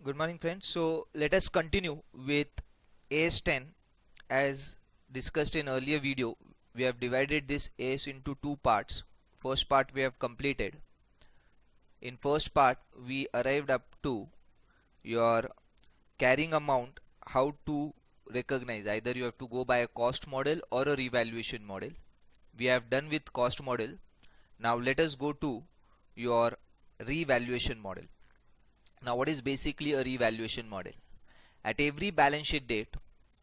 Good morning, friends. So let us continue with AS10. As discussed in earlier video, we have divided this AS into two parts. First part we have completed. In first part we arrived up to your carrying amount, how to recognize. Either you have to go by a cost model or a revaluation model. We have done with cost model. Now let us go to your revaluation model. Now what is basically a revaluation model? At every balance sheet date,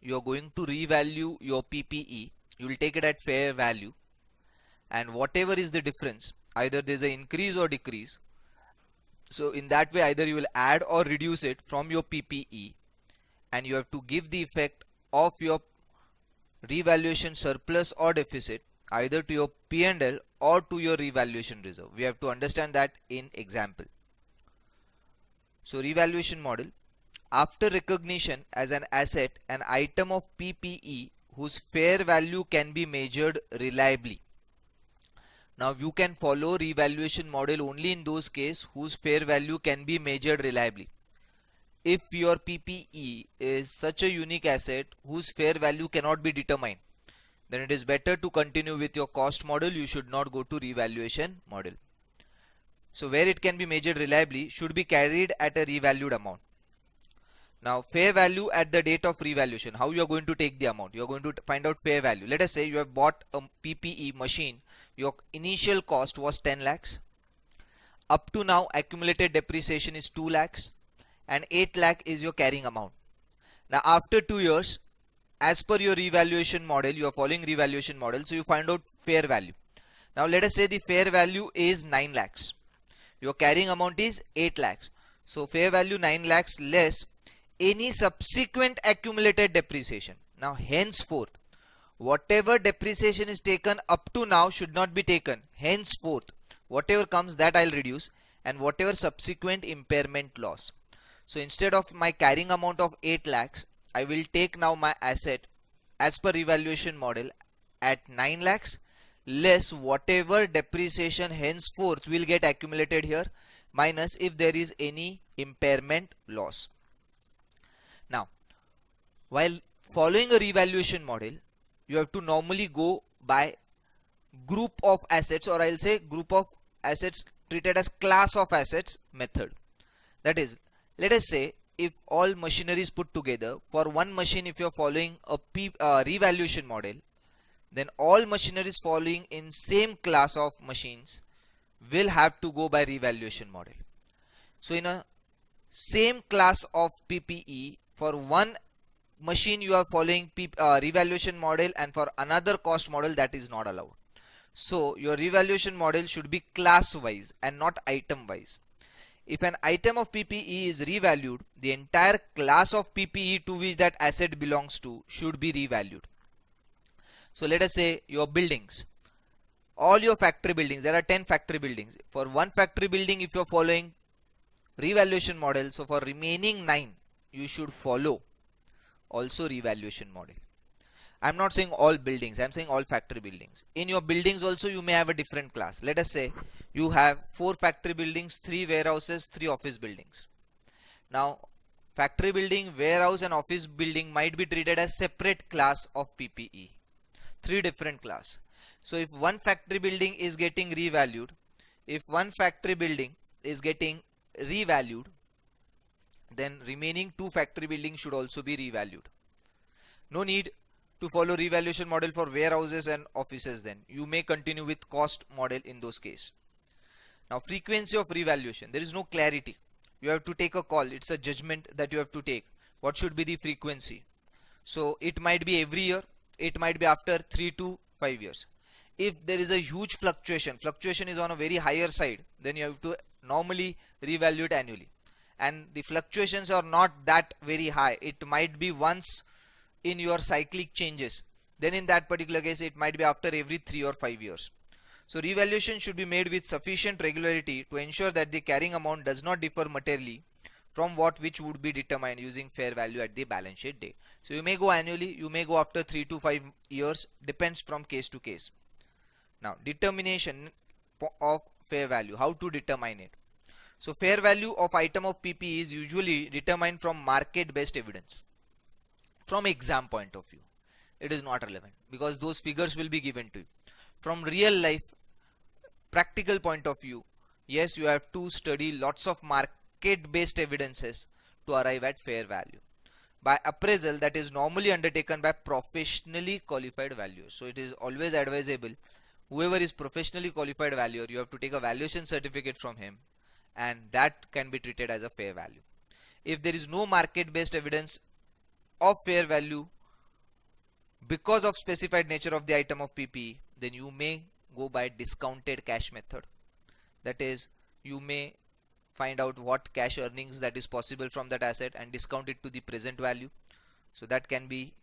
you are going to revalue your PPE. You will take it at fair value, and whatever is the difference, either there is an increase or decrease. So in that way, either you will add or reduce it from your PPE, and you have to give the effect of your revaluation surplus or deficit either to your P&L or to your revaluation reserve. We have to understand that in example. So revaluation model. After recognition as an asset, an item of PPE whose fair value can be measured reliably. Now you can follow revaluation model only in those cases whose fair value can be measured reliably. If your PPE is such a unique asset whose fair value cannot be determined, then it is better to continue with your cost model. You should not go to revaluation model. So where it can be measured reliably should be carried at a revalued amount. Now fair value at the date of revaluation. How you are going to take the amount? You are going to find out fair value. Let us say you have bought a PPE machine. Your initial cost was 10 lakhs. Up to now accumulated depreciation is 2 lakhs and 8 lakh is your carrying amount. Now after 2 years, as per your revaluation model, you are following revaluation model, so you find out fair value. Now let us say the fair value is 9 lakhs. Your carrying amount is 8 lakhs. So fair value 9 lakhs less any subsequent accumulated depreciation. Now henceforth, whatever depreciation is taken up to now should not be taken. Henceforth, whatever comes, that I'll reduce, and whatever subsequent impairment loss. So instead of my carrying amount of 8 lakhs, I will take now my asset as per revaluation model at 9 lakhs less whatever depreciation henceforth will get accumulated here, minus if there is any impairment loss. Now while following a revaluation model, you have to normally go by group of assets, or I'll say group of assets treated as class of assets method. That is, let us say if all machinery is put together, for one machine if you are following a revaluation model, then all machineries following in same class of machines will have to go by revaluation model. So in a same class of PPE, for one machine you are following revaluation model, and for another cost model that is not allowed. So your revaluation model should be class wise and not item wise. If an item of PPE is revalued, the entire class of PPE to which that asset belongs to should be revalued. So let us say your buildings, all your factory buildings, there are 10 factory buildings. For one factory building if you are following revaluation model, so for remaining 9 you should follow also revaluation model. I'm not saying all buildings, I'm saying all factory buildings. In your buildings also you may have a different class. Let us say you have 4 factory buildings, 3 warehouses, 3 office buildings. Now factory building, warehouse and office building might be treated as separate class of PPE. 3 different class. So if one factory building is getting revalued, then remaining 2 factory buildings should also be revalued. No need to follow revaluation model for warehouses and offices. Then you may continue with cost model in those cases. Now frequency of revaluation, there is no clarity. You have to take a call. It's a judgment that you have to take. What should be the frequency? So it might be every year, it might be after 3 to 5 years. If there is a huge fluctuation is on a very higher side, then you have to normally revalue annually. And the fluctuations are not that very high. It might be once in your cyclic changes. Then in that particular case, it might be after every 3 or 5 years. So revaluation should be made with sufficient regularity to ensure that the carrying amount does not differ materially from which would be determined using fair value at the balance sheet date. So you may go annually, you may go after 3 to 5 years, depends from case to case. Now determination of fair value, how to determine it? So fair value of item of PP is usually determined from market based evidence. From exam point of view, it is not relevant because those figures will be given to you. From real life practical point of view, yes, you have to study lots of market based evidences to arrive at fair value. By appraisal, that is normally undertaken by professionally qualified valuers. So it is always advisable, whoever is professionally qualified valuer, you have to take a valuation certificate from him, and that can be treated as a fair value. If there is no market based evidence of fair value because of specified nature of the item of PPE, then you may go by discounted cash method. That is, you may find out what cash earnings that is possible from that asset and discount it to the present value. So that can be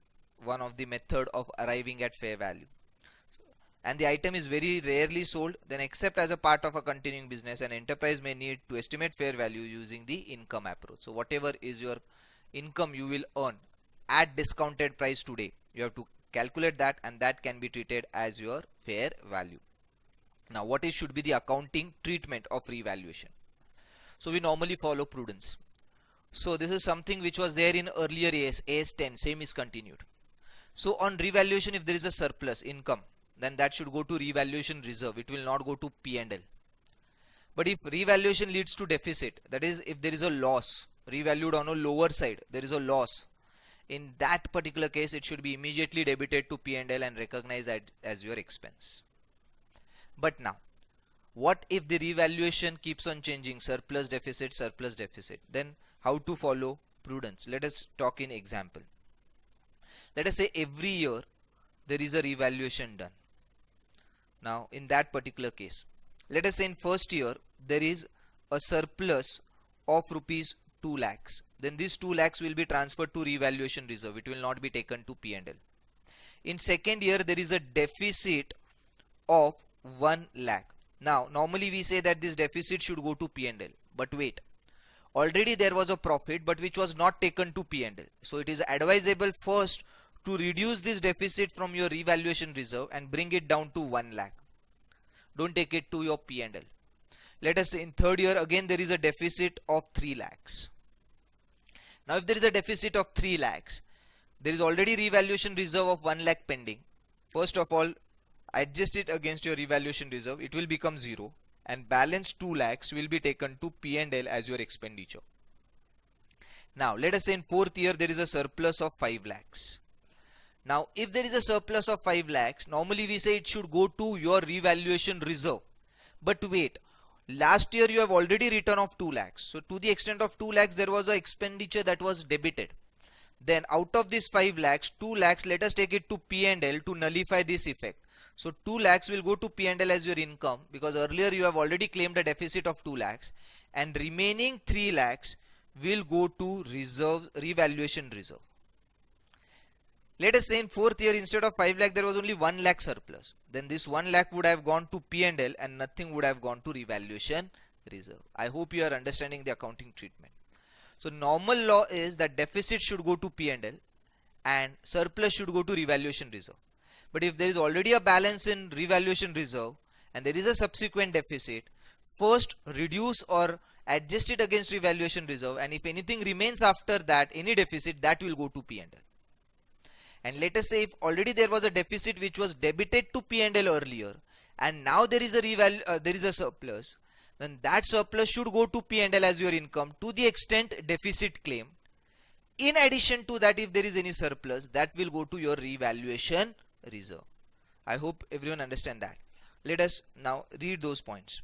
one of the method of arriving at fair value. And the item is very rarely sold, then except as a part of a continuing business, an enterprise may need to estimate fair value using the income approach. So whatever is your income you will earn at discounted price today, you have to calculate that, and that can be treated as your fair value. Now what should be the accounting treatment of revaluation? So we normally follow prudence. So this is something which was there in earlier AS 10, same is continued. So on revaluation, if there is a surplus income, then that should go to revaluation reserve. It will not go to P&L. But if revaluation leads to deficit, that is, if there is a loss, revalued on a lower side, there is a loss, in that particular case it should be immediately debited to P&L and recognized as your expense. But now, what if the revaluation keeps on changing, surplus deficit, then how to follow prudence? Let us talk in example. Let us say every year there is a revaluation done. Now in that particular case, let us say in first year there is a surplus of rupees 2 lakhs. Then this 2 lakhs will be transferred to revaluation reserve. It will not be taken to P&L. In second year there is a deficit of 1 lakh. Now normally we say that this deficit should go to P&L, but wait, already there was a profit but which was not taken to P&L. So it is advisable first to reduce this deficit from your revaluation reserve and bring it down to 1 lakh. Don't take it to your P&L. Let us say in third year again there is a deficit of 3 lakhs. Now if there is a deficit of 3 lakhs, there is already revaluation reserve of 1 lakh pending. First of all, adjust it against your revaluation reserve, it will become 0, and balance 2 lakhs will be taken to P&L as your expenditure. Now let us say in fourth year there is a surplus of 5 lakhs. Now if there is a surplus of 5 lakhs, normally we say it should go to your revaluation reserve. But wait, last year you have already written off 2 lakhs. So to the extent of 2 lakhs there was an expenditure that was debited. Then out of this 5 lakhs, 2 lakhs let us take it to P&L to nullify this effect. So 2 lakhs will go to P&L as your income because earlier you have already claimed a deficit of 2 lakhs, and remaining 3 lakhs will go to revaluation reserve. Let us say in fourth year instead of 5 lakh there was only 1 lakh surplus. Then this 1 lakh would have gone to P&L and nothing would have gone to revaluation reserve. I hope you are understanding the accounting treatment. So normal law is that deficit should go to P&L and surplus should go to revaluation reserve. But if there is already a balance in revaluation reserve and there is a subsequent deficit, first reduce or adjust it against revaluation reserve, and if anything remains after that, any deficit, that will go to P&L. And let us say if already there was a deficit which was debited to P&L earlier and now there is a surplus, then that surplus should go to P&L as your income to the extent deficit claimed. In addition to that, if there is any surplus, that will go to your revaluation reserve. I hope everyone understand that. Let us now read those points.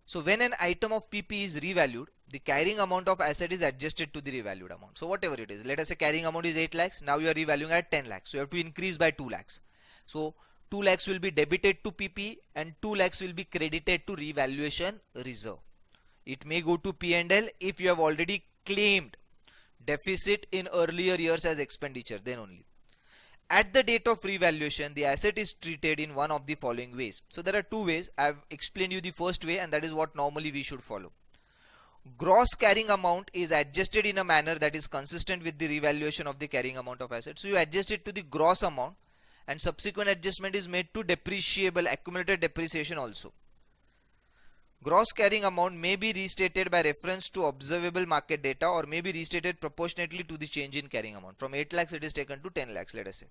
So when an item of PP is revalued, the carrying amount of asset is adjusted to the revalued amount. So whatever it is, let us say carrying amount is 8 lakhs, now you are revaluing at 10 lakhs. So you have to increase by 2 lakhs. So 2 lakhs will be debited to PP and 2 lakhs will be credited to revaluation reserve. It may go to P&L if you have already claimed deficit in earlier years as expenditure, then only. At the date of revaluation, the asset is treated in one of the following ways. So there are two ways. I have explained you the first way, and that is what normally we should follow. Gross carrying amount is adjusted in a manner that is consistent with the revaluation of the carrying amount of assets. So you adjust it to the gross amount, and subsequent adjustment is made to depreciable accumulated depreciation also. Gross carrying amount may be restated by reference to observable market data or may be restated proportionately to the change in carrying amount. From 8 lakhs it is taken to 10 lakhs, let us say.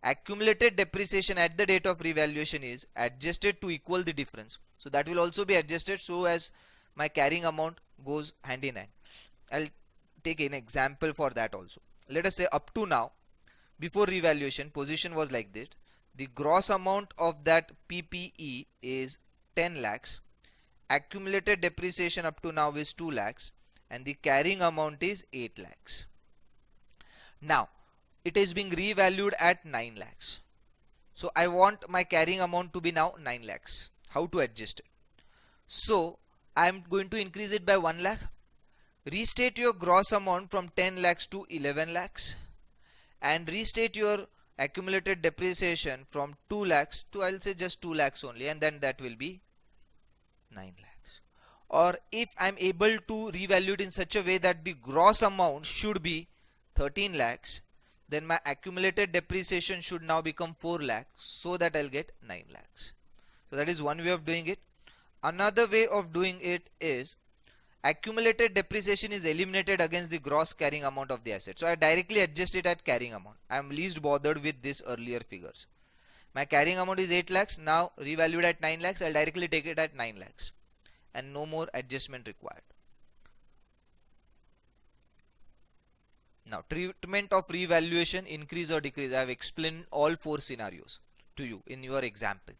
Accumulated depreciation at the date of revaluation is adjusted to equal the difference. So that will also be adjusted so as my carrying amount goes hand in hand. I'll take an example for that also. Let us say up to now, before revaluation, position was like this. The gross amount of that PPE is 10 lakhs. Accumulated depreciation up to now is 2 lakhs and the carrying amount is 8 lakhs. Now it is being revalued at 9 lakhs. So I want my carrying amount to be now 9 lakhs. How to adjust it? So I am going to increase it by 1 lakh. Restate your gross amount from 10 lakhs to 11 lakhs and restate your accumulated depreciation from 2 lakhs to, I'll say, just 2 lakhs only, and then that will be 9 lakhs. Or if I'm able to revalue it in such a way that the gross amount should be 13 lakhs, then my accumulated depreciation should now become 4 lakhs, so that I'll get 9 lakhs. So that is one way of doing it. Another way of doing it is accumulated depreciation is eliminated against the gross carrying amount of the asset. So I directly adjust it at carrying amount. I am least bothered with this earlier figures. My carrying amount is 8 lakhs, now revalued at 9 lakhs, I'll directly take it at 9 lakhs and no more adjustment required. Now treatment of revaluation, increase or decrease. I have explained all 4 scenarios to you in your example.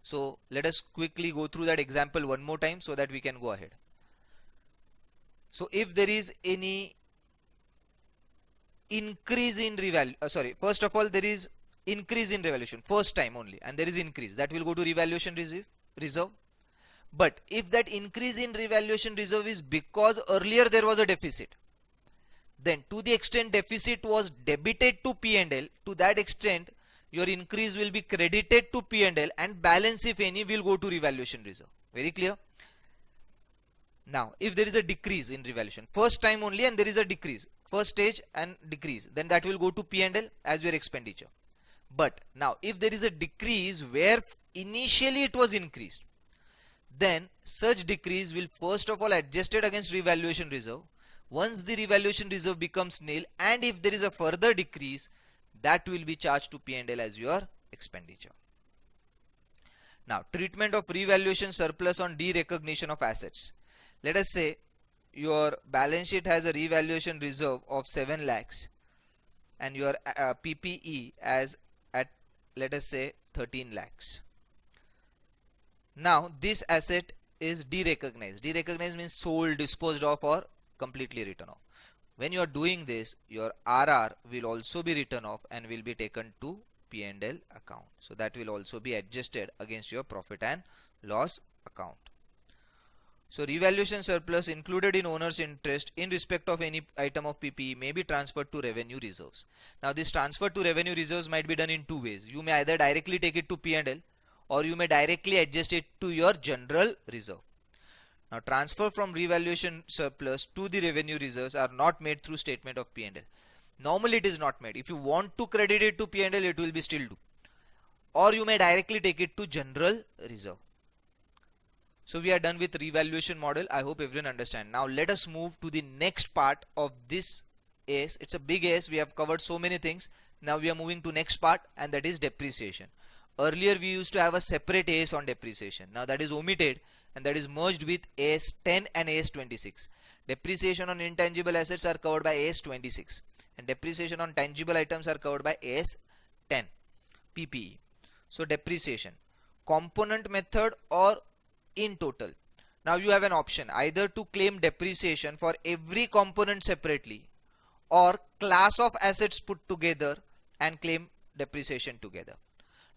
So let us quickly go through that example one more time so that we can go ahead. So if there is any increase in first of all there is increase in revaluation first time only and there is increase, that will go to revaluation reserve. But if that increase in revaluation reserve is because earlier there was a deficit, then to the extent deficit was debited to P&L, to that extent your increase will be credited to P&L and balance, if any, will go to revaluation reserve. Very clear? Now if there is a decrease in revaluation first time only and there is a decrease first stage and decrease, then that will go to P&L as your expenditure. But now if there is a decrease where initially it was increased, then such decrease will first of all adjusted against revaluation reserve. Once the revaluation reserve becomes nil and if there is a further decrease, that will be charged to P&L as your expenditure. Now treatment of revaluation surplus on derecognition of assets. Let us say your balance sheet has a revaluation reserve of 7 lakhs and your PPE as at, let us say, 13 lakhs. Now this asset is derecognized. Derecognized means sold, disposed of, or completely written off. When you are doing this, your RR will also be written off and will be taken to P&L account. So that will also be adjusted against your profit and loss account. So revaluation surplus included in owner's interest in respect of any item of PPE may be transferred to revenue reserves. Now this transfer to revenue reserves might be done in 2 ways. You may either directly take it to P&L or you may directly adjust it to your general reserve. Now transfer from revaluation surplus to the revenue reserves are not made through statement of P&L. Normally it is not made. If you want to credit it to P&L, it will be still do. Or you may directly take it to general reserve. So we are done with revaluation model. I hope everyone understand. Now let us move to the next part of this AS. It's a big AS. We have covered so many things. Now we are moving to next part, and that is depreciation. Earlier we used to have a separate AS on depreciation. Now that is omitted and that is merged with AS 10 and AS 26. Depreciation on intangible assets are covered by AS 26 and depreciation on tangible items are covered by AS 10 PPE. So depreciation, component method or in total. Now you have an option either to claim depreciation for every component separately or class of assets put together and claim depreciation together.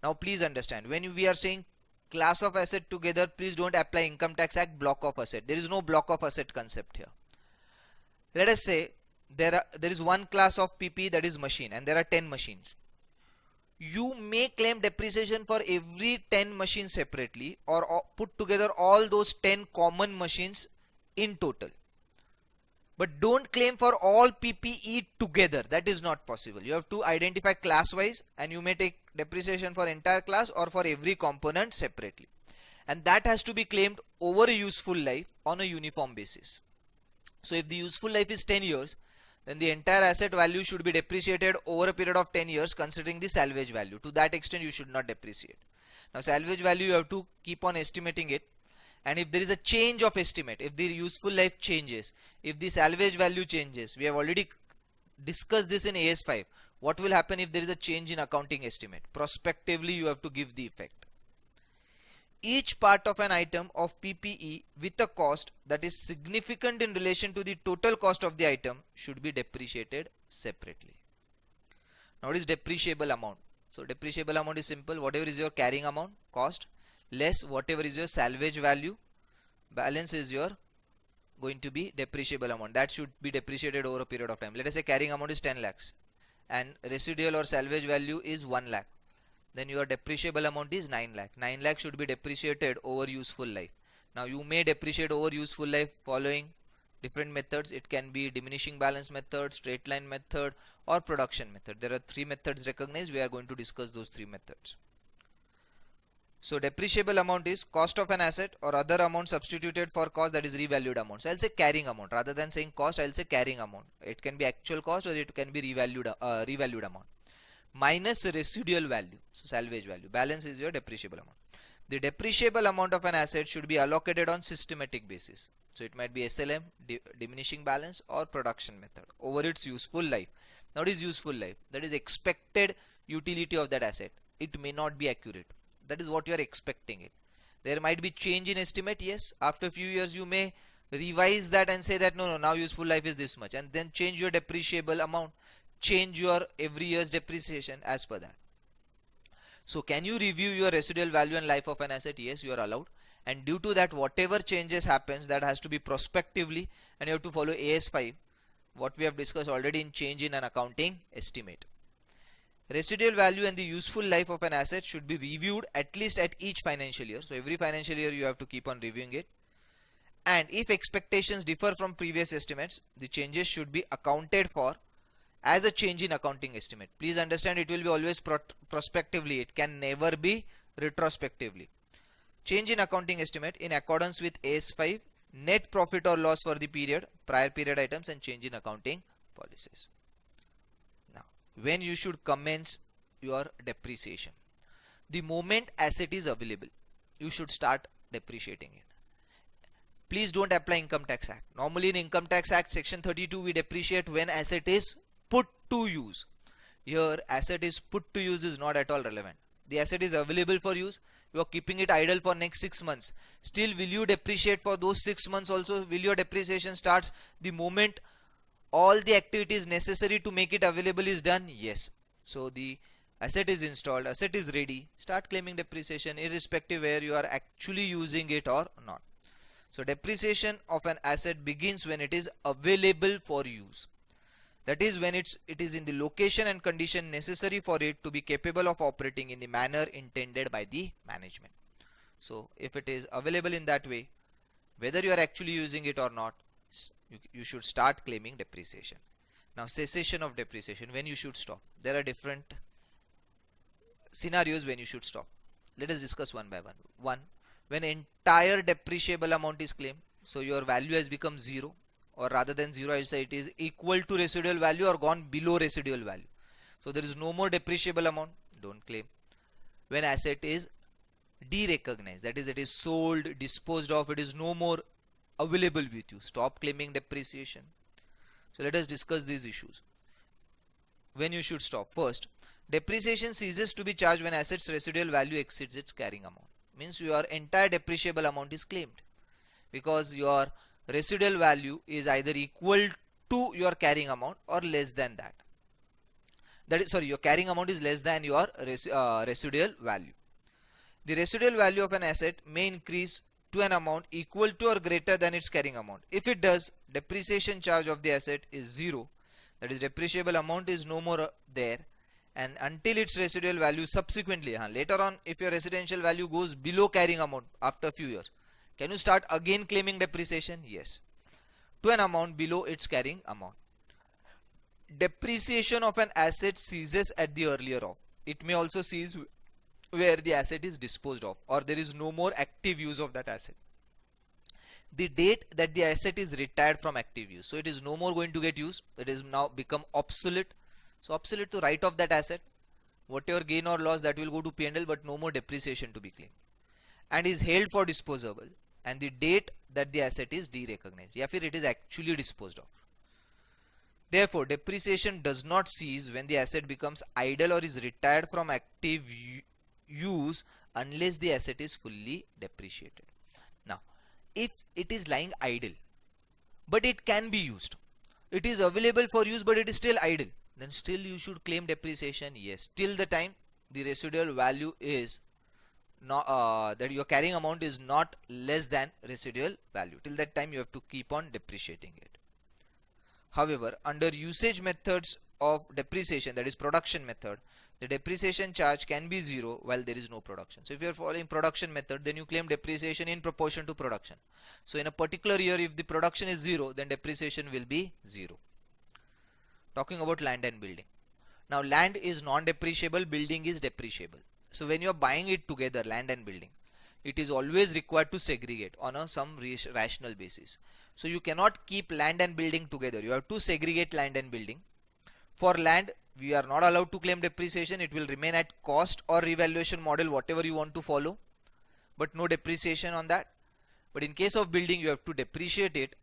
Now please understand, when we are saying class of asset together, please don't apply Income Tax Act block of asset. There is no block of asset concept here. Let us say there is one class of PP, that is machine, and there are 10 machines. You may claim depreciation for every 10 machines separately or put together all those 10 common machines in total. But don't claim for all PPE together. That is not possible. You have to identify class wise and you may take depreciation for entire class or for every component separately. And that has to be claimed over a useful life on a uniform basis. So if the useful life is 10 years, then the entire asset value should be depreciated over a period of 10 years considering the salvage value. To that extent you should not depreciate. Now salvage value you have to keep on estimating it, and if there is a change of estimate, if the useful life changes, if the salvage value changes, we have already discussed this in AS5. What will happen if there is a change in accounting estimate? Prospectively you have to give the effect. Each part of an item of PPE with a cost that is significant in relation to the total cost of the item should be depreciated separately. Now what is depreciable amount? So depreciable amount is simple. Whatever is your carrying amount, cost, less whatever is your salvage value, balance is your going to be depreciable amount. That should be depreciated over a period of time. Let us say carrying amount is 10 lakhs and residual or salvage value is 1 lakh. Then your depreciable amount is 9 lakh. 9 lakh should be depreciated over useful life. Now you may depreciate over useful life following different methods. It can be diminishing balance method, straight line method, or production method. There are 3 methods recognized. We are going to discuss those 3 methods. So depreciable amount is cost of an asset or other amount substituted for cost, that is revalued amount. So I'll say carrying amount. Rather than saying cost, I'll say carrying amount. It can be actual cost or it can be revalued amount. Minus residual value, so salvage value. Balance is your depreciable amount. The depreciable amount of an asset should be allocated on systematic basis. So it might be SLM, diminishing balance, or production method over its useful life. Now what is useful life? That is expected utility of that asset. It may not be accurate. That is what you are expecting it. There might be change in estimate. Yes, after a few years you may revise that and say that no, now useful life is this much, and then change your depreciable amount. Change your every year's depreciation as per that. So can you review your residual value and life of an asset? Yes, you are allowed. And due to that, whatever changes happens, that has to be prospectively, and you have to follow AS5, what we have discussed already in change in an accounting estimate. Residual value and the useful life of an asset should be reviewed at least at each financial year. So every financial year you have to keep on reviewing it. And if expectations differ from previous estimates, the changes should be accounted for as a change in accounting estimate. Please understand, it will be always prospectively. It can never be retrospectively. Change in accounting estimate in accordance with AS5, net profit or loss for the period, prior period items, and change in accounting policies. Now, when you should commence your depreciation? The moment asset is available, you should start depreciating it. Please don't apply Income Tax Act. Normally in Income Tax Act section 32, we depreciate when asset is put to use. Here asset is put to use is not at all relevant. The asset is available for use. You are keeping it idle for next 6 months. Still, will you depreciate for those 6 months also? Will your depreciation starts the moment all the activities necessary to make it available is done? Yes. So the asset is installed, asset is ready, start claiming depreciation irrespective where you are actually using it or not. So depreciation of an asset begins when it is available for use. That is when it is in the location and condition necessary for it to be capable of operating in the manner intended by the management. So if it is available in that way, whether you are actually using it or not, you should start claiming depreciation. Now cessation of depreciation, when you should stop. There are different scenarios when you should stop. Let us discuss one by one. One, when entire depreciable amount is claimed, so your value has become 0, or rather than 0 I will say it is equal to residual value or gone below residual value. So there is no more depreciable amount, don't claim. When asset is derecognized, that is it is sold, disposed of, it is no more available with you, stop claiming depreciation. So let us discuss these issues. When you should stop. First, depreciation ceases to be charged when asset's residual value exceeds its carrying amount. Means your entire depreciable amount is claimed because your residual value is either equal to your carrying amount or less than that. That is, sorry, your carrying amount is less than your residual value. The residual value of an asset may increase to an amount equal to or greater than its carrying amount. If it does, depreciation charge of the asset is 0. That is, depreciable amount is no more there, and until its residual value subsequently, later on if your residential value goes below carrying amount after a few years, can you start again claiming depreciation? Yes, to an amount below its carrying amount. Depreciation of an asset ceases at the earlier of. It may also cease where the asset is disposed of or there is no more active use of that asset. the date that the asset is retired from active use. So it is no more going to get used. It is now become obsolete. So obsolete to write off that asset. Whatever gain or loss, that will go to P&L, but no more depreciation to be claimed. And is held for disposable. And the date that the asset is derecognized. या फिर it is actually disposed of. Therefore, depreciation does not cease when the asset becomes idle or is retired from active use unless the asset is fully depreciated. Now, if it is lying idle, but it can be used, it is available for use, but it is still idle, then still you should claim depreciation. Yes, till the time the residual value is not that your carrying amount is not less than residual value. Till that time you have to keep on depreciating it. However, under usage methods of depreciation, that is production method, the depreciation charge can be zero while there is no production. So if you are following production method, then you claim depreciation in proportion to production. So in a particular year, if the production is zero, then depreciation will be zero. Talking about land and building. Now land is non-depreciable, building is depreciable. So when you are buying it together, land and building, it is always required to segregate on some rational basis. So you cannot keep land and building together. You have to segregate land and building. For land, we are not allowed to claim depreciation. It will remain at cost or revaluation model, whatever you want to follow, but no depreciation on that. But in case of building, you have to depreciate it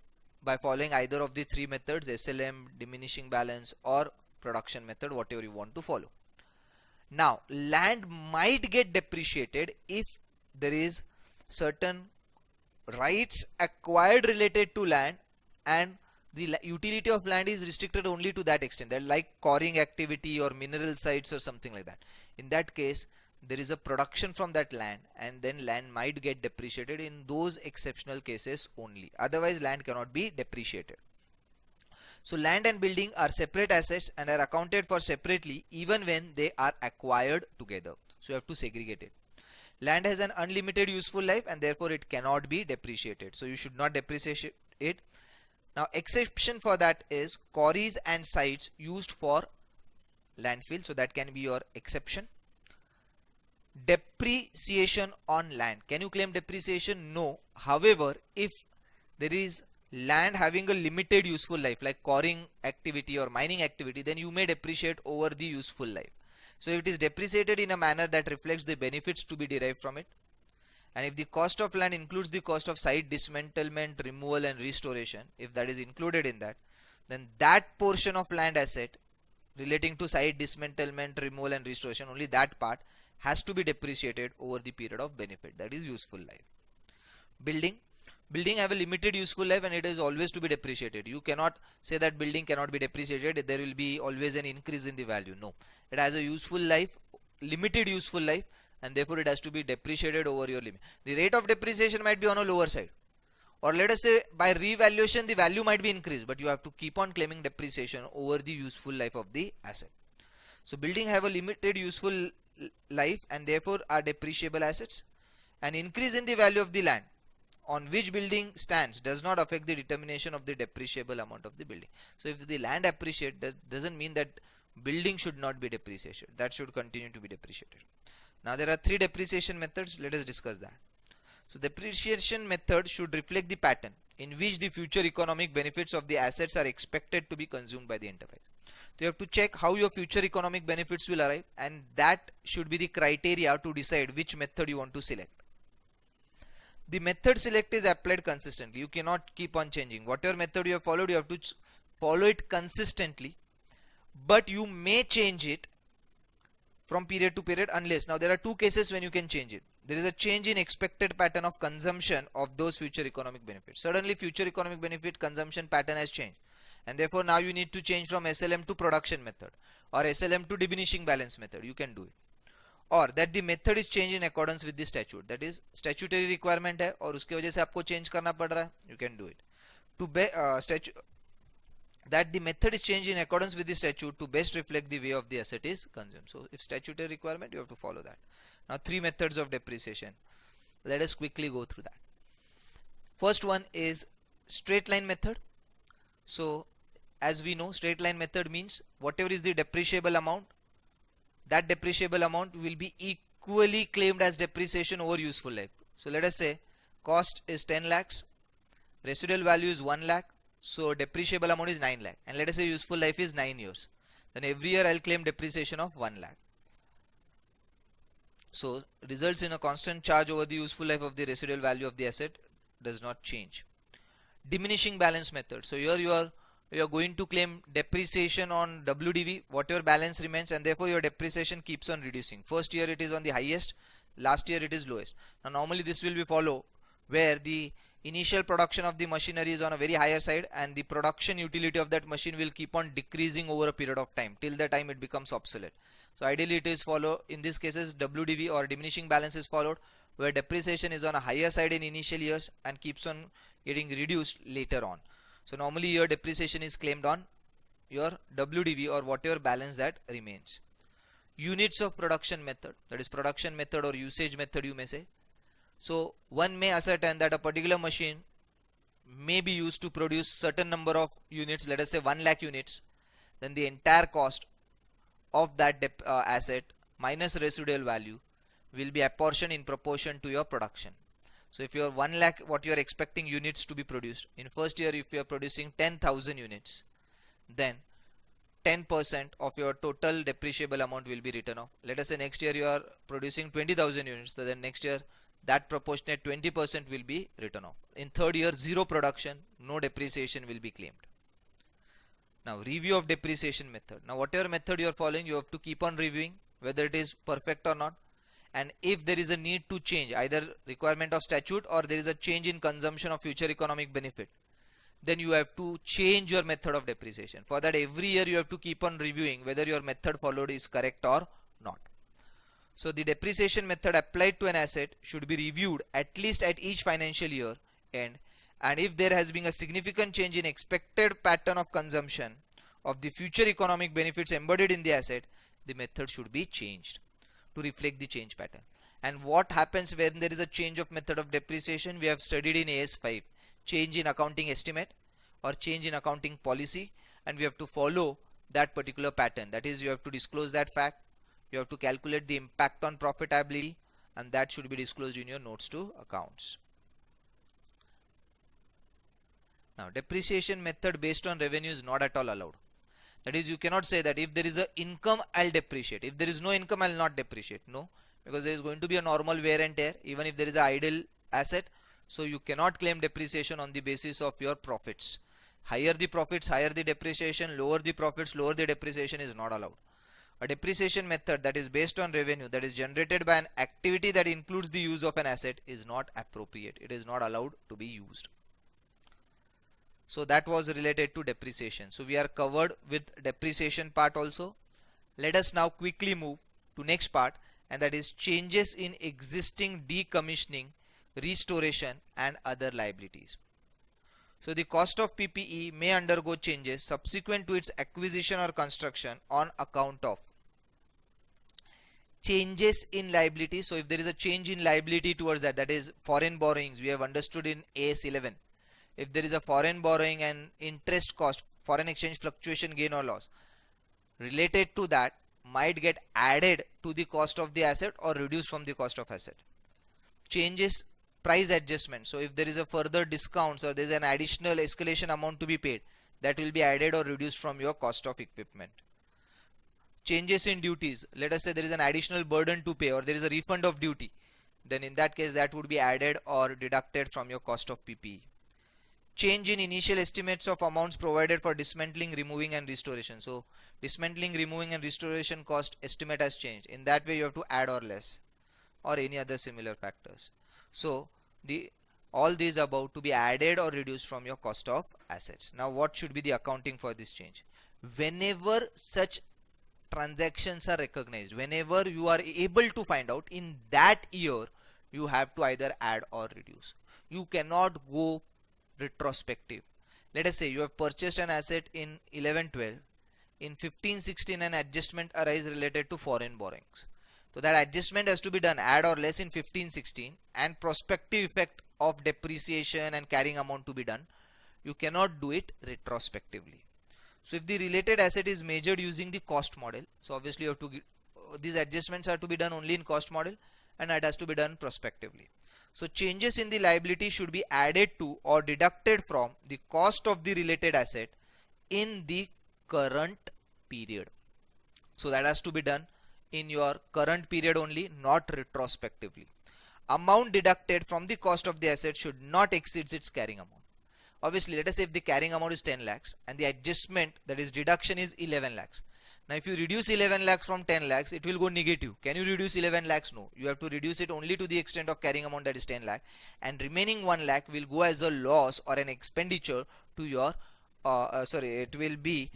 by following either of the three methods, SLM, diminishing balance, or production method, whatever you want to follow. Now, land might get depreciated if there is certain rights acquired related to land and the utility of land is restricted only to that extent, that like quarrying activity or mineral sites or something like that. In that case, there is a production from that land, and then land might get depreciated in those exceptional cases only. Otherwise, land cannot be depreciated. So land and building are separate assets and are accounted for separately even when they are acquired together. So you have to segregate it. Land has an unlimited useful life and therefore it cannot be depreciated. So you should not depreciate it. Now exception for that is quarries and sites used for landfill. So that can be your exception. Depreciation on land. Can you claim depreciation? No. However, if there is land having a limited useful life like quarrying activity or mining activity, then you may depreciate over the useful life. So if it is depreciated in a manner that reflects the benefits to be derived from it, and if the cost of land includes the cost of site dismantlement, removal and restoration, if that is included in that, then that portion of land asset relating to site dismantlement, removal and restoration, only that part has to be depreciated over the period of benefit, that is useful life. Building have a limited useful life and it is always to be depreciated. You cannot say that building cannot be depreciated, there will be always an increase in the value. No, it has a useful life, limited useful life, and therefore it has to be depreciated over your limit. The rate of depreciation might be on a lower side, or let us say by revaluation the value might be increased, but you have to keep on claiming depreciation over the useful life of the asset. So building have a limited useful life and therefore are depreciable assets. An increase in the value of the land on which building stands does not affect the determination of the depreciable amount of the building. So if the land appreciates, that doesn't mean that building should not be depreciated. That should continue to be depreciated. Now there are three depreciation methods. Let us discuss that. So depreciation method should reflect the pattern in which the future economic benefits of the assets are expected to be consumed by the enterprise. So you have to check how your future economic benefits will arrive, and that should be the criteria to decide which method you want to select. The method select is applied consistently. You cannot keep on changing. Whatever method you have followed, you have to follow it consistently, but you may change it from period to period unless, now there are two cases when you can change it. There is a change in expected pattern of consumption of those future economic benefits. Suddenly future economic benefit consumption pattern has changed, and therefore now you need to change from SLM to production method or SLM to diminishing balance method. You can do it. और that the method is changed in accordance with the statute, that is statutory requirement है और उसके वजह से आपको change करना पड़ रहा है, you can do it. To that the method is changed in accordance with the statute to best reflect the way of the asset is consumed. So if statutory requirement, you have to follow that. Now three methods of depreciation. Let us quickly go through that. First one is straight line method. So as we know, straight line method means whatever is the depreciable amount, that depreciable amount will be equally claimed as depreciation over useful life. So let us say cost is 10 lakhs Residual value is 1 lakh. So depreciable amount is 9 lakh. And let us say useful life is 9 years. Then every year I'll claim depreciation of 1 lakh. So results in a constant charge over the useful life of the residual value of the asset does not change. Diminishing balance method. So here you are going to claim depreciation on WDV, whatever balance remains, and therefore your depreciation keeps on reducing. First year it is on the highest, last year it is lowest. Now normally this will be follow where the initial production of the machinery is on a very higher side and the production utility of that machine will keep on decreasing over a period of time till the time it becomes obsolete. So ideally it is follow, in this cases WDV or diminishing balance is followed, where depreciation is on a higher side in initial years and keeps on getting reduced later on. So normally your depreciation is claimed on your WDV or whatever balance that remains. Units of production method, that is production method or usage method you may say. So one may ascertain that a particular machine may be used to produce certain number of units, let us say 1 lakh units. Then the entire cost of that asset minus residual value will be apportioned in proportion to your production. So if you are 1 lakh what you are expecting units to be produced, in first year if you are producing 10,000 units, then 10% of your total depreciable amount will be written off. Let us say next year you are producing 20,000 units, so then next year that proportionate 20% will be written off. In third year, zero production, no depreciation will be claimed. Now review of depreciation method. Now whatever method you are following, you have to keep on reviewing whether it is perfect or not. And if there is a need to change, either requirement of statute or there is a change in consumption of future economic benefit, then you have to change your method of depreciation. For that every year you have to keep on reviewing whether your method followed is correct or not. So the depreciation method applied to an asset should be reviewed at least at each financial year end, and if there has been a significant change in expected pattern of consumption of the future economic benefits embedded in the asset, the method should be changed to reflect the change pattern. And what happens when there is a change of method of depreciation? We have studied in AS5, change in accounting estimate or change in accounting policy, and we have to follow that particular pattern. That is, you have to disclose that fact, you have to calculate the impact on profitability, and that should be disclosed in your notes to accounts. Now depreciation method based on revenue is not at all allowed. That is, you cannot say that if there is a income I'll depreciate, if there is no income I'll not depreciate. No, because there is going to be a normal wear and tear even if there is an idle asset. So you cannot claim depreciation on the basis of your profits. Higher the profits, higher the depreciation, lower the profits, lower the depreciation is not allowed. A depreciation method that is based on revenue, that is generated by an activity that includes the use of an asset, is not appropriate. It is not allowed to be used. So that was related to depreciation. So we are covered with depreciation part also. Let us now quickly move to next part, and that is changes in existing decommissioning, restoration and other liabilities. So the cost of PPE may undergo changes subsequent to its acquisition or construction on account of changes in liability. So if there is a change in liability towards that, that is foreign borrowings, we have understood in AS11. If there is a foreign borrowing and interest cost, foreign exchange fluctuation gain or loss related to that might get added to the cost of the asset or reduced from the cost of asset. Changes price adjustment. So if there is a further discounts or there is an additional escalation amount to be paid, that will be added or reduced from your cost of equipment. Changes in duties. Let us say there is an additional burden to pay or there is a refund of duty. Then in that case that would be added or deducted from your cost of PPE. Change in initial estimates of amounts provided for dismantling, removing and restoration. So dismantling, removing and restoration cost estimate has changed. In that way you have to add or less or any other similar factors. So all these about to be added or reduced from your cost of assets. Now what should be the accounting for this change? Whenever such transactions are recognized, whenever you are able to find out in that year, you have to either add or reduce. You cannot go retrospective. Let us say you have purchased an asset in 11-12. In 15-16 an adjustment arise related to foreign borrowings. So that adjustment has to be done add or less in 15-16, and prospective effect of depreciation and carrying amount to be done. You cannot do it retrospectively. So if the related asset is measured using the cost model, so obviously you have to these adjustments are to be done only in cost model and it has to be done prospectively. So changes in the liability should be added to or deducted from the cost of the related asset in the current period. So that has to be done in your current period only, not retrospectively. Amount deducted from the cost of the asset should not exceed its carrying amount. Obviously, let us say if the carrying amount is 10 lakhs and the adjustment, that is deduction, is 11 lakhs. Now if you reduce 11 lakhs from 10 lakhs, it will go negative. Can you reduce 11 lakhs? No. You have to reduce it only to the extent of carrying amount, that is 10 lakh, and remaining 1 lakh will go as a loss or an expenditure to your it will be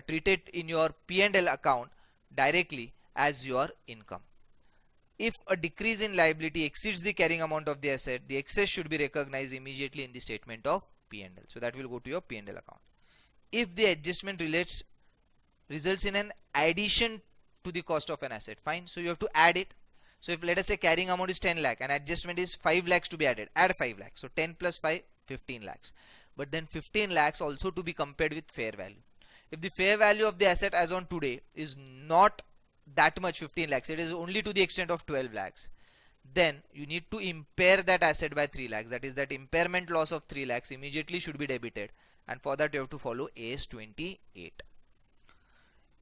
treated in your P&L account directly as your income. If a decrease in liability exceeds the carrying amount of the asset, the excess should be recognized immediately in the statement of P&L. So that will go to your P&L account. If the adjustment results in an addition to the cost of an asset, fine, so you have to add it. So if let us say carrying amount is 10 lakh and adjustment is 5 lakhs to be added, add 5 lakhs. So 10 plus 5, 15 lakhs. But then 15 lakhs also to be compared with fair value. If the fair value of the asset as on today is not that much, 15 lakhs, it is only to the extent of 12 lakhs, then you need to impair that asset by 3 lakhs. That is, that impairment loss of 3 lakhs immediately should be debited, and for that you have to follow AS 28.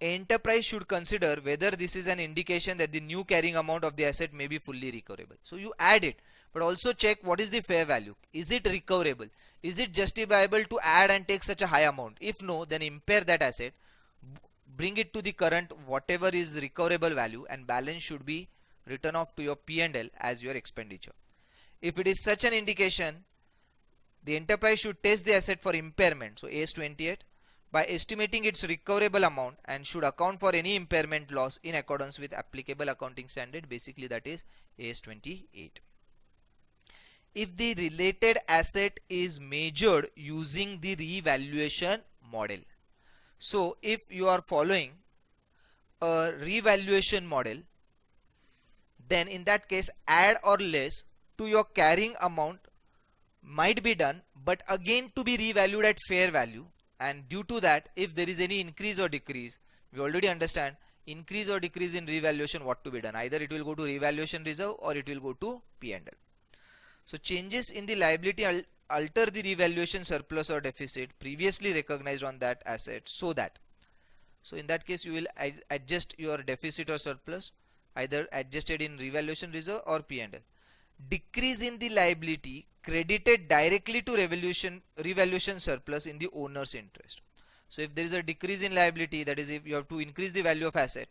Enterprise should consider whether this is an indication that the new carrying amount of the asset may be fully recoverable. So you add it, but also check what is the fair value. Is it recoverable? Is it justifiable to add and take such a high amount? If no, then impair that asset, bring it to the current whatever is recoverable value, and balance should be written off to your P&L as your expenditure. If it is such an indication, the enterprise should test the asset for impairment, so AS 28, by estimating its recoverable amount, and should account for any impairment loss in accordance with applicable accounting standard. Basically that is AS 28. If the related asset is measured using the revaluation model. So if you are following a revaluation model, then in that case add or less to your carrying amount might be done, but again to be revalued at fair value. And due to that, if there is any increase or decrease, we already understand increase or decrease in revaluation, what to be done. Either it will go to revaluation reserve or it will go to P&L. So changes in the liability alter the revaluation surplus or deficit previously recognized on that asset, so in that case you will adjust your deficit or surplus, either adjusted in revaluation reserve or P&L. Decrease in the liability credited directly to revaluation surplus in the owner's interest. So if there is a decrease in liability, that is if you have to increase the value of asset,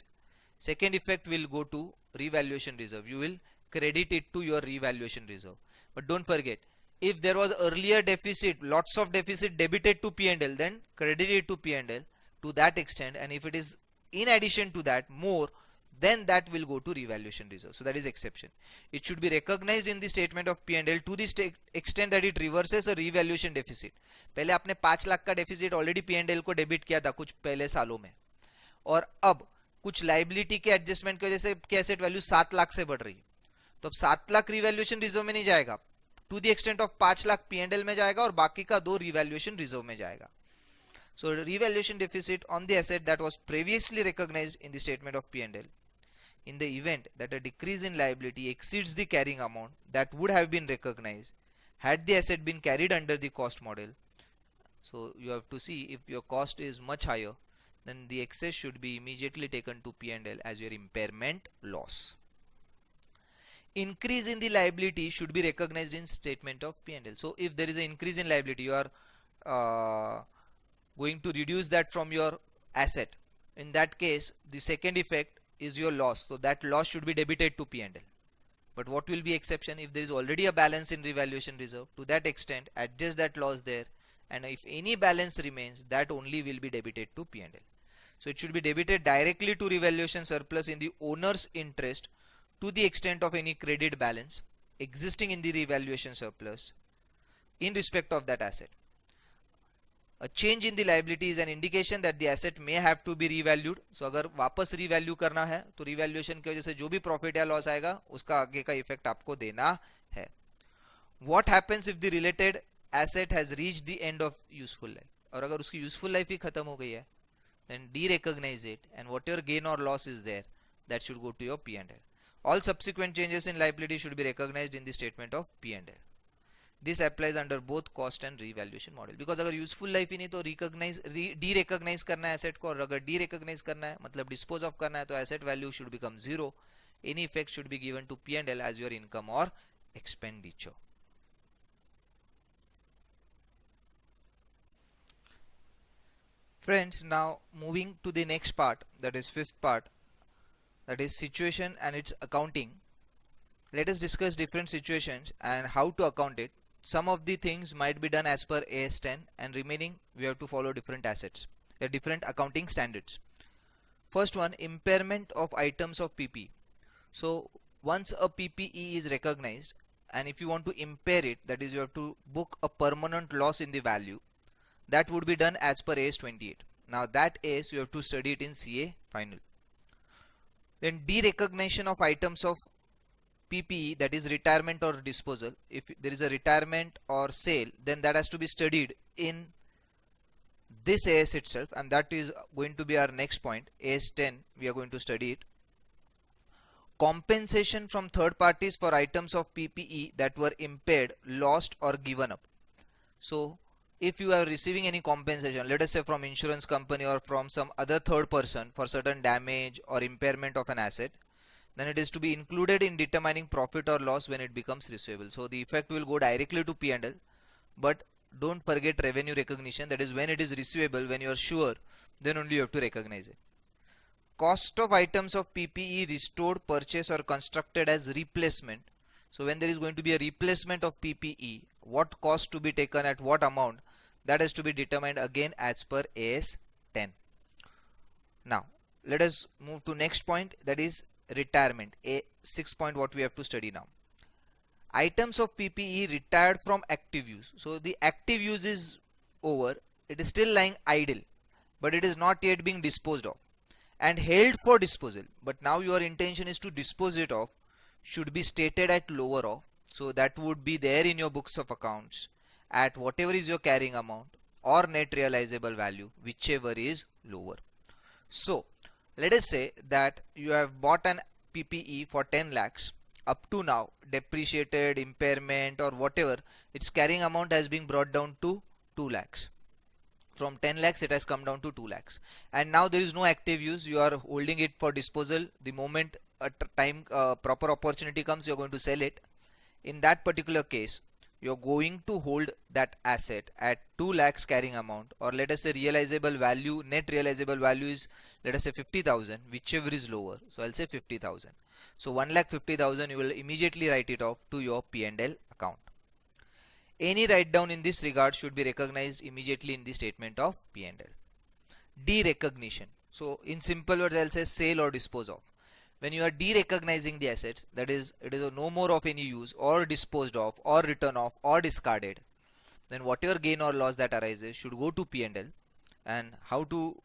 second effect will go to revaluation reserve. You will credit it to your revaluation reserve. But don't forget, if there was earlier deficit, lots of deficit debited to P&L, then credit it to P&L to that extent, and if it is in addition to that more, then that will go to revaluation reserve. So that is exception. It should be recognized in the statement of P&L to the extent that it reverses a revaluation deficit. पहले आपने 5 लाख का deficit already P&L को debit किया था कुछ पहले सालों में, और अब कुछ लाइबिलिटी के एडजस्टमेंट की वजह से एसेट वैल्यू 7 लाख से बढ़ रही है, तो अब 7 लाख रिवैल्यूएशन रिजर्व में नहीं जाएगा, to the extent of 5 lakh P&L में जाएगा और बाकी का 2 रिवैल्यूएशन रिजर्व में जाएगा. So revaluation deficit on the asset that was previously recognized in the statement of P&L. In the event that a decrease in liability exceeds the carrying amount that would have been recognized had the asset been carried under the cost model. So you have to see if your cost is much higher, then the excess should be immediately taken to P&L as your impairment loss. Increase in the liability should be recognized in statement of P&L. So if there is an increase in liability, you are going to reduce that from your asset. In that case, the second effect is your loss, so that loss should be debited to P&L. But what will be exception? If there is already a balance in revaluation reserve, to that extent adjust that loss there, and if any balance remains, that only will be debited to P&L. So it should be debited directly to revaluation surplus in the owner's interest to the extent of any credit balance existing in the revaluation surplus in respect of that asset. A change in the liability is an indication that the asset may have to be revalued. So अगर वापस revalue करना है तो revaluation की वजह से जो भी profit या loss आएगा उसका आगे का effect आपको देना है. What happens if the related asset has reached the end of useful life? और अगर उसकी useful life ही खत्म हो गई है, then de-recognize it, and whatever gain or loss is there, that should go to your P&L. All subsequent changes in liability should be recognized in the statement of P&L. This applies under both cost and revaluation model. Because अगर useful life ही नहीं तो D-recognise करना है asset को, और अगर D-recognise करना है मतलब डिस्पोज ऑफ करना है तो asset value should become zero. Any effect should be given to P&L as your income or expenditure. Friends, now moving to the next part, that is fifth part, that is situation and its accounting. Let us discuss different situations and how to account it. Some of the things might be done as per AS 10 and remaining we have to follow different assets, different accounting standards. First one, impairment of items of PPE. So once a PPE is recognized and if you want to impair it, that is you have to book a permanent loss in the value. That would be done as per AS 28. Now that AS you have to study it in CA final. Then derecognition of items of PPE, that is retirement or disposal. If there is a retirement or sale, then that has to be studied in this AS itself, and that is going to be our next point. AS 10 we are going to study it. Compensation from third parties for items of PPE that were impaired, lost or given up. So if you are receiving any compensation, let us say from insurance company or from some other third person for certain damage or impairment of an asset, then it is to be included in determining profit or loss when it becomes receivable. So the effect will go directly to P&L, but don't forget revenue recognition, that is when it is receivable, when you are sure, then only you have to recognize it. Cost of items of PPE restored, purchased or constructed as replacement. So when there is going to be a replacement of PPE, what cost to be taken at what amount, that has to be determined again as per AS 10. Now let us move to next point, that is retirement. A 6 point what we have to study now. Items of PPE retired from active use. So the active use is over, it is still lying idle, but it is not yet being disposed of and held for disposal, but now your intention is to dispose it of, should be stated at lower of. So that would be there in your books of accounts at whatever is your carrying amount or net realizable value, whichever is lower. So let us say that you have bought an PPE for 10 lakhs. Up to now, depreciated, impairment or whatever, its carrying amount has been brought down to 2 lakhs. From 10 lakhs it has come down to 2 lakhs, and now there is no active use, you are holding it for disposal. The moment a proper opportunity comes, you are going to sell it. In that particular case, you are going to hold that asset at 2 lakhs carrying amount, or let us say realizable value, net realizable value is, let us say 50,000, whichever is lower. So I'll say 50,000. So 1,50,000 you will immediately write it off to your P&L account. Any write down in this regard should be recognized immediately in the statement of P&L. Derecognition. So in simple words, I'll say sale or dispose of. When you are derecognizing the assets, that is, it is no more of any use or disposed of or written off or discarded, then whatever gain or loss that arises should go to P&L. And how to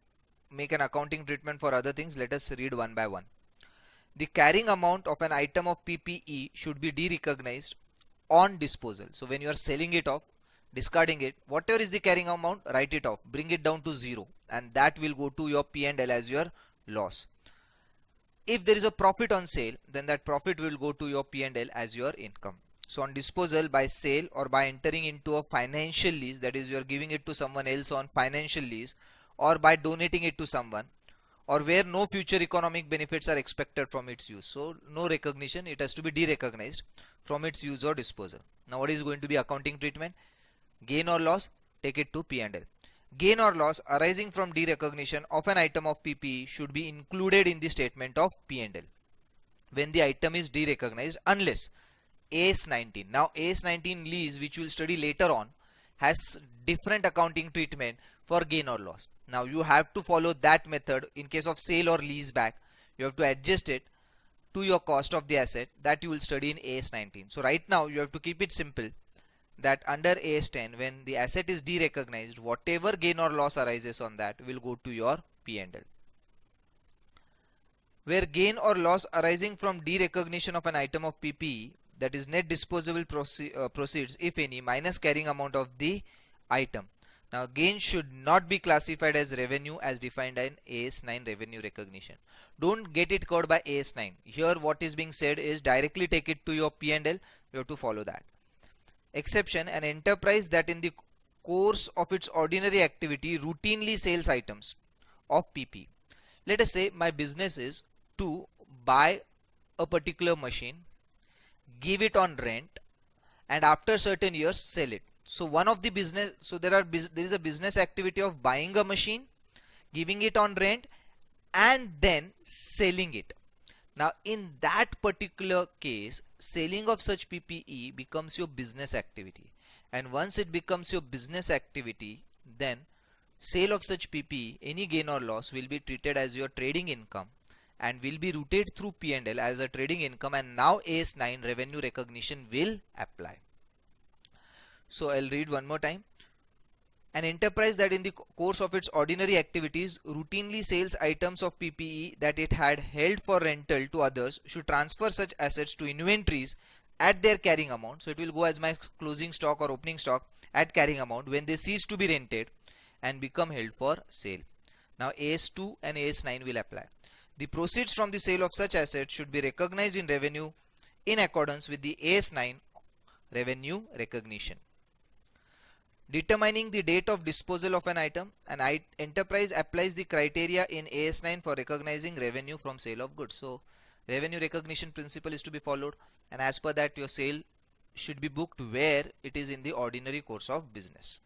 make an accounting treatment for other things, let us read one by one. The carrying amount of an item of PPE should be derecognized on disposal. So when you are selling it off, discarding it, whatever is the carrying amount, write it off, bring it down to zero, and that will go to your P&L as your loss. If there is a profit on sale, then that profit will go to your P&L as your income. So on disposal, by sale or by entering into a financial lease, that is you are giving it to someone else on financial lease, or by donating it to someone, or where no future economic benefits are expected from its use. So no recognition, it has to be derecognized from its use or disposal. Now what is going to be accounting treatment? Gain or loss, take it to P&L. Gain or loss arising from derecognition of an item of PPE should be included in the statement of P&L when the item is derecognized, unless AS 19. Now AS 19 lease, which we will study later on, has different accounting treatment for gain or loss. Now you have to follow that method. In case of sale or lease back, you have to adjust it to your cost of the asset, that you will study in AS 19. So right now you have to keep it simple, that under AS 10, when the asset is derecognized, whatever gain or loss arises on that will go to your P&L. Where gain or loss arising from derecognition of an item of PPE, that is net disposable proceeds, if any, minus carrying amount of the item. Now gain should not be classified as revenue as defined in AS9 revenue recognition. Don't get it caught by AS9. Here what is being said is directly take it to your P&L. You have to follow that. Exception: an enterprise that in the course of its ordinary activity routinely sells items of PP. Let us say my business is to buy a particular machine, give it on rent, and after certain years sell it. So one of the business, so there is a business activity of buying a machine, giving it on rent, and then selling it. Now in that particular case, selling of such PPE becomes your business activity, and once it becomes your business activity, then sale of such PPE, any gain or loss will be treated as your trading income and will be routed through P&L as a trading income, and now AS9 revenue recognition will apply. So I'll read one more time. An enterprise that in the course of its ordinary activities routinely sells items of PPE that it had held for rental to others should transfer such assets to inventories at their carrying amount. So it will go as my closing stock or opening stock at carrying amount when they cease to be rented and become held for sale. Now AS2 and AS9 will apply. The proceeds from the sale of such assets should be recognized in revenue in accordance with the AS9 revenue recognition. Determining the date of disposal of an item, an enterprise applies the criteria in AS9 for recognizing revenue from sale of goods. So revenue recognition principle is to be followed, and as per that your sale should be booked where it is in the ordinary course of business.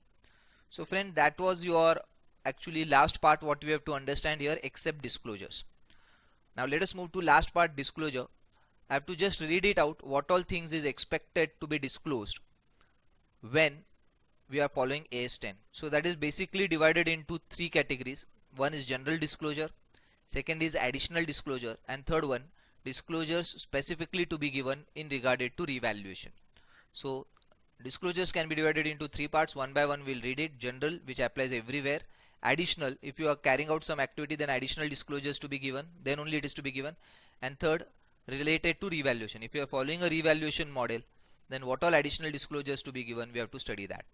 So friend, that was your actually last part what we have to understand here, except disclosures. Now let us move to last part, disclosure. I have to just read it out what all things is expected to be disclosed when we are following AS10. So that is basically divided into three categories. One is general disclosure, second is additional disclosure, and third one disclosures specifically to be given in regarded to revaluation. So disclosures can be divided into three parts. One by one we'll read it. General, which applies everywhere. Additional, if you are carrying out some activity, then additional disclosures to be given, then only it is to be given. And third, related to revaluation. If you are following a revaluation model, then what all additional disclosures to be given, we have to study that.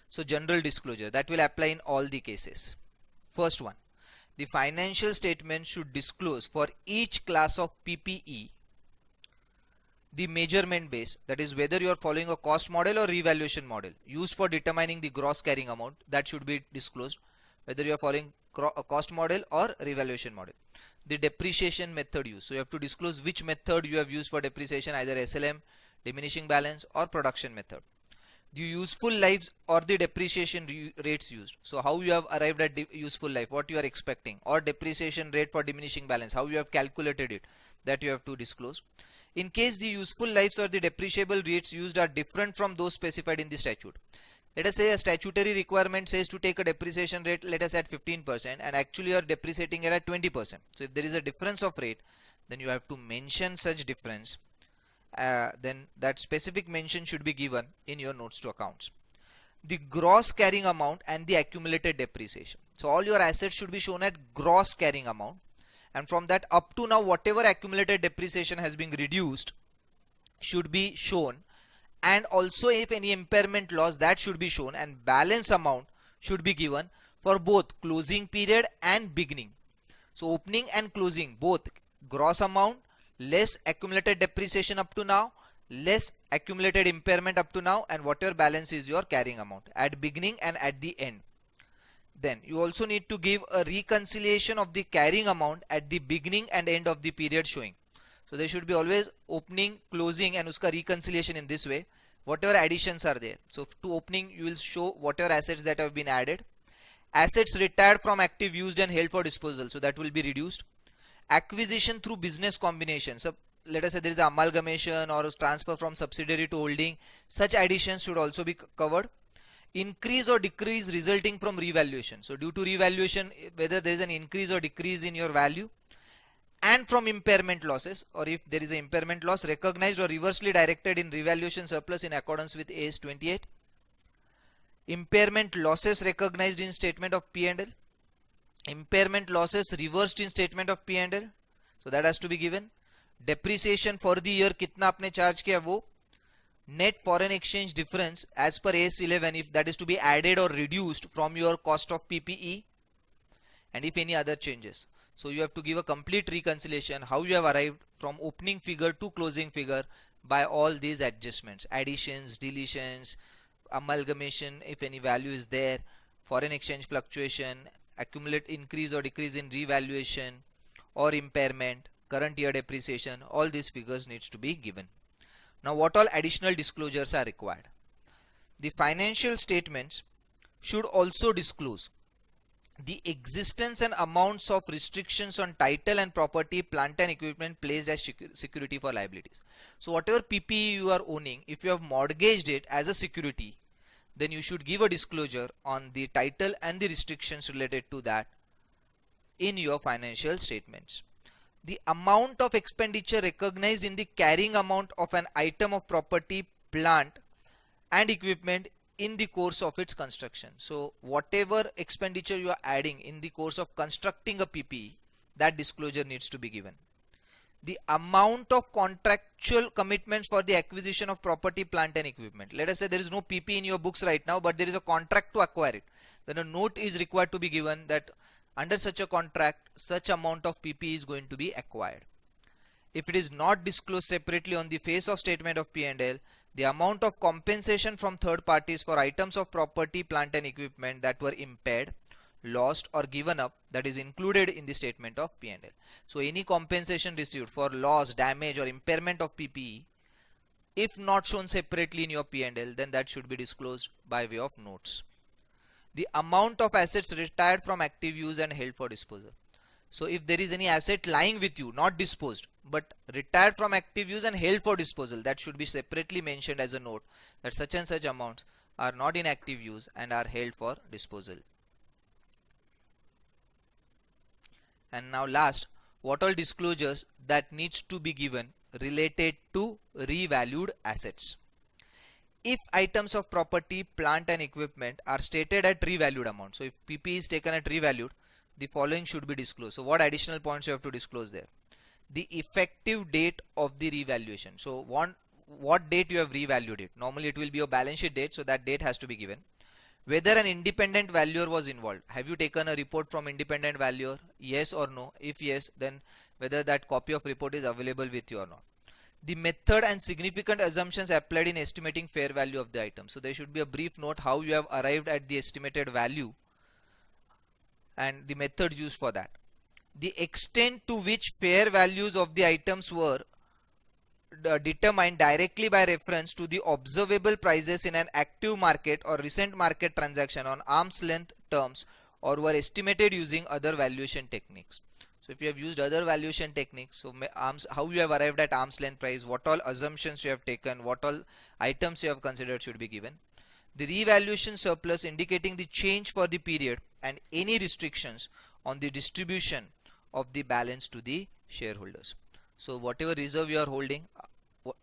So general disclosure, that will apply in all the cases. First one, the financial statement should disclose for each class of PPE the measurement base, that is whether you are following a cost model or revaluation model used for determining the gross carrying amount, that should be disclosed, whether you are following a cost model or revaluation model. The depreciation method used, so you have to disclose which method you have used for depreciation, either SLM, diminishing balance, or production method. The useful lives or the depreciation rates used, so how you have arrived at the useful life, what you are expecting, or depreciation rate for diminishing balance, how you have calculated it, that you have to disclose. In case the useful lives or the depreciable rates used are different from those specified in the statute. Let us say a statutory requirement says to take a depreciation rate, let us at 15%, and actually you are depreciating it at 20%. So if there is a difference of rate, then you have to mention such difference. Then that specific mention should be given in your notes to accounts. The gross carrying amount and the accumulated depreciation. So all your assets should be shown at gross carrying amount, and from that up to now whatever accumulated depreciation has been reduced should be shown, and also if any impairment loss, that should be shown, and balance amount should be given for both closing period and beginning. So opening and closing, both gross amount less accumulated depreciation up to now, less accumulated impairment up to now, and whatever balance is your carrying amount at beginning and at the end. Then you also need to give a reconciliation of the carrying amount at the beginning and end of the period showing. So there should be always opening, closing, and uska reconciliation in this way. Whatever additions are there. So to opening you will show whatever assets that have been added. Assets retired from active, used, and held for disposal, so that will be reduced. Acquisition through business combination. So let us say there is amalgamation or transfer from subsidiary to holding. Such additions should also be covered. Increase or decrease resulting from revaluation. So due to revaluation, whether there is an increase or decrease in your value, and from impairment losses, or if there is an impairment loss recognized or reversely directed in revaluation surplus in accordance with AS 28. Impairment losses recognized in statement of P&L. Impairment losses reversed in statement of P&L. So that has to be given. Depreciation for the year कितना आपने charge किया वो net foreign exchange difference as per AS11, if that is to be added or reduced from your cost of PPE, and if any other changes. So you have to give a complete reconciliation how you have arrived from opening figure to closing figure by all these adjustments, additions, deletions, amalgamation if any value is there, foreign exchange fluctuation, accumulate increase or decrease in revaluation or impairment, current year depreciation, all these figures needs to be given. Now what all additional disclosures are required? The financial statements should also disclose the existence and amounts of restrictions on title and property, plant and equipment placed as security for liabilities. So whatever PPE you are owning, if you have mortgaged it as a security, then you should give a disclosure on the title and the restrictions related to that in your financial statements. The amount of expenditure recognized in the carrying amount of an item of property, plant and equipment in the course of its construction. So whatever expenditure you are adding in the course of constructing a PPE, that disclosure needs to be given. The amount of contractual commitments for the acquisition of property, plant and equipment. Let us say there is no PPE in your books right now, but there is a contract to acquire it. Then a note is required to be given that under such a contract, such amount of PPE is going to be acquired. If it is not disclosed separately on the face of statement of P&L, the amount of compensation from third parties for items of property, plant and equipment that were impaired, lost or given up, that is included in the statement of P&L. So any compensation received for loss, damage or impairment of PPE, if not shown separately in your P&L, then that should be disclosed by way of notes. The amount of assets retired from active use and held for disposal. So if there is any asset lying with you, not disposed, but retired from active use and held for disposal, that should be separately mentioned as a note that such and such amounts are not in active use and are held for disposal. And now last, what all disclosures that needs to be given related to revalued assets. If items of property, plant and equipment are stated at revalued amount, so if PP is taken at revalued, the following should be disclosed. So what additional points you have to disclose there? The effective date of the revaluation. So what date you have revalued it. Normally it will be your balance sheet date, so that date has to be given. Whether an independent valuer was involved. Have you taken a report from independent valuer? Yes or no? If yes, then whether that copy of report is available with you or not. The method and significant assumptions applied in estimating fair value of the item. So there should be a brief note how you have arrived at the estimated value and the methods used for that. The extent to which fair values of the items were determined directly by reference to the observable prices in an active market or recent market transaction on arm's length terms, or were estimated using other valuation techniques. So if you have used other valuation techniques, so how you have arrived at arm's length price, what all assumptions you have taken, what all items you have considered should be given. The revaluation surplus indicating the change for the period and any restrictions on the distribution of the balance to the shareholders. So whatever reserve you are holding,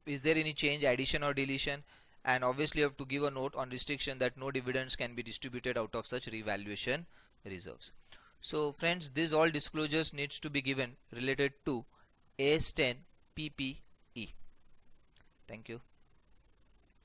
is there any change, addition or deletion, and obviously you have to give a note on restriction that no dividends can be distributed out of such revaluation reserves. So friends, these all disclosures needs to be given related to AS10 PPE. Thank you.